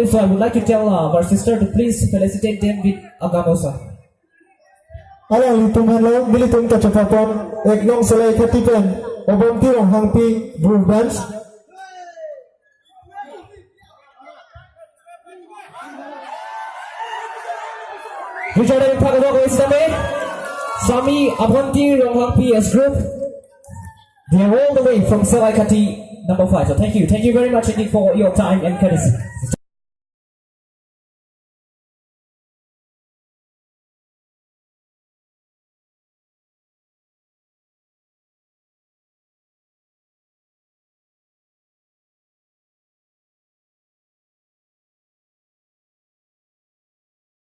So I would like to tell our sister to please felicitate them with a gamosa. Alang litung hello, bilitung kacapapon, eknong selai katipen, obon tirong hangpi, blue bands. Richard Pagado Isame, Sami Abhanti Ronghangpi as group. They are all the way from Selai Kati number 5. So thank you very much indeed for your time and courtesy.